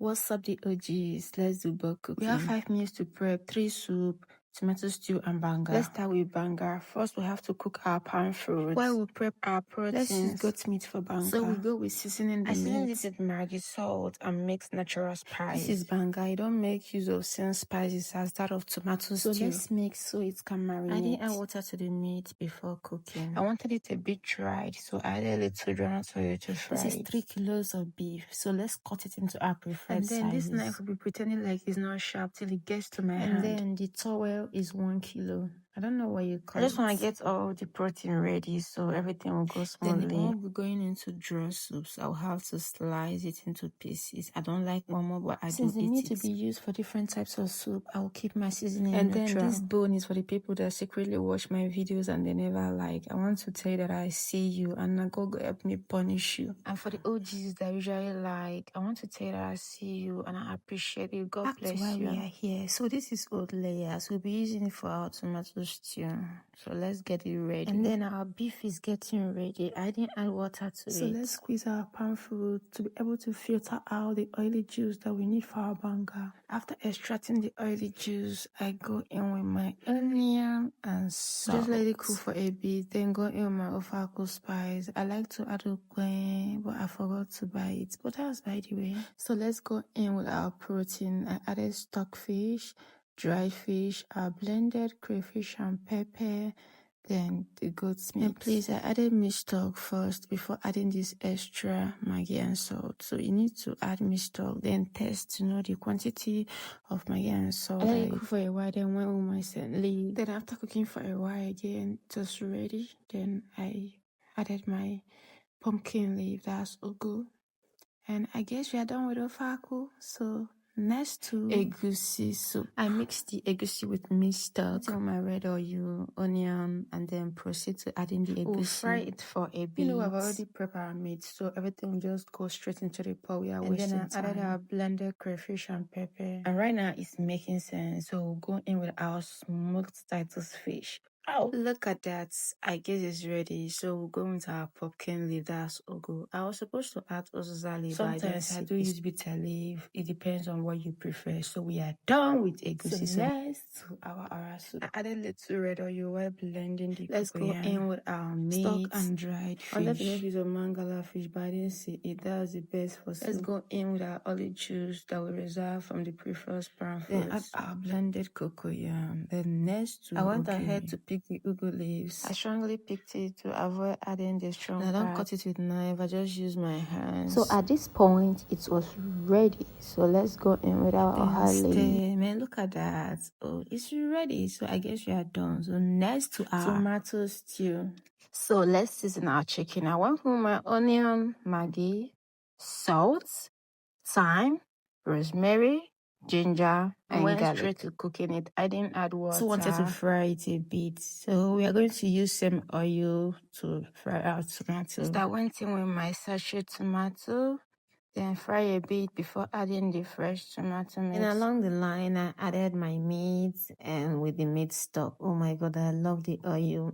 What's up, the OGs? Let's do bulk cooking. We have 5 minutes to prep 3 soup, tomato stew, and banga. Let's start with banga. First, we have to cook our pan fruit. While we prep our proteins, let's use goat meat for banga. So we go with seasoning the meat. I season it with Maggi, salt, and mix natural spice. This is banga. I don't make use of same spices as that of tomato stew. So let's mix so it can marinate. I didn't add water to the meat before cooking. I wanted it a bit dried, so I added a little ground oil to fry it. This is 3 kilos of beef, so let's cut it into our preferred sizes. And then this knife will be pretending like it's not sharp till it gets to my hand. And then the towel is 1 kilo. I don't know what you call it. I just want to get all the protein ready so everything will go smoothly. Then I won't be going into draw soups. I'll have to slice it into pieces. I don't like momo, but I do eat it. Since they need to be used for different types of soup, I will keep my seasoning neutral. And then this bone is for the people that secretly watch my videos and they never like. I want to tell you that I see you and now go help me punish you. And for the OGs that usually like, I want to tell you that I see you and I appreciate you. God bless you. We are here. So this is old layers. We'll be using it for our tomato stew. So let's get it ready. And then our beef is getting ready. I didn't add water to it. So let's squeeze our pan fruit to be able to filter out the oily juice that we need for our banga. After extracting the oily juice, I go in with my onion and salt. Just let it cool for a bit, then go in with my ofako spice. I like to add okro, but I forgot to buy it. But that's by the way. So let's go in with our protein. I added stockfish, dry fish, our blended crayfish and pepper, then the goat's meat. And please, I added meat stock first before adding this extra Maggi and salt. So you need to add meat stock, then test to know the quantity of Maggi and salt. I let it cook for a while, then went with my leave. Then after cooking for a while again, it was ready. Then I added my pumpkin leaf, that's ugu. And I guess we are done with ofako. So next to egusi soup. I mix the egusi with meat stock, on my red oil, onion, and then proceed to adding the egusi. We'll fry it for a bit. You know, I've already prepared our meat, so everything will just go straight into the pot. We are wasting time. Then I added our blended crayfish and pepper. And right now it's making sense. So we'll go in with our smoked Titus fish. Oh, look at that. I guess it's ready. So we'll go into our pumpkin leaf. That's ugu. I was supposed to add uziza leaf. Sometimes I do use bitter leaf. It depends on what you prefer. So we are done with egusi. So next to our soup. I added little red oil while blending the Let's cocoyam. Go in with our meat. Stock and dried fish. I left a piece of mangala fish, but I didn't see it. That was the best for soup. Let's go in with our olive juice that we reserve from the previous pan fruits. Then add our blended cocoyam. Then next to I went ahead to pick the ugu leaves. I strongly picked it to avoid adding the strong part. I don't cut it with knife. I just use my hands. So at this point, it was ready. So let's go in with our oha leaf. Man, look at that. Oh, it's ready. So I guess we are done. So next to our tomato stew. So let's season our chicken. I went with my onion, Maggi, salt, thyme, rosemary, ginger, and went garlic. Straight to cooking it. I didn't add water. So wanted to fry it a bit. So we are going to use some oil to fry our tomato. So I went in with my sachet tomato, then fry a bit before adding the fresh tomato mix. And along the line, I added my meat and with the meat stock. Oh my God, I love the oil.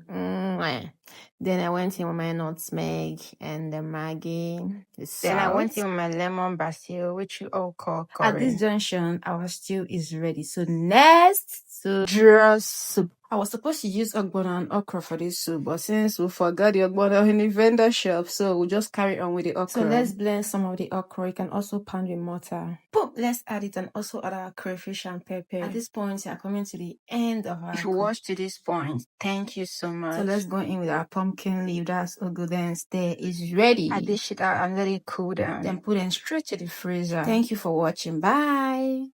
Then I went in with my nutmeg and the Maggi. Then I went in with my lemon basil, which you all call curry. At this junction, our stew is ready. So next to draw soup. I was supposed to use ogbono and okra for this soup, but since we forgot the ogbono in the vendor shop, so we'll just carry on with the okra. So let's blend some of the okra. You can also pound with mortar. Boom! Let's add it and also add our crayfish and pepper. At this point, we are coming to the end of our If you watched to this point, thank you so much. So let's go in with our pumpkin leaf. That's ugu. Then stay is ready. I dish it out and let it cool down. Then put them straight to the freezer. Thank you for watching. Bye!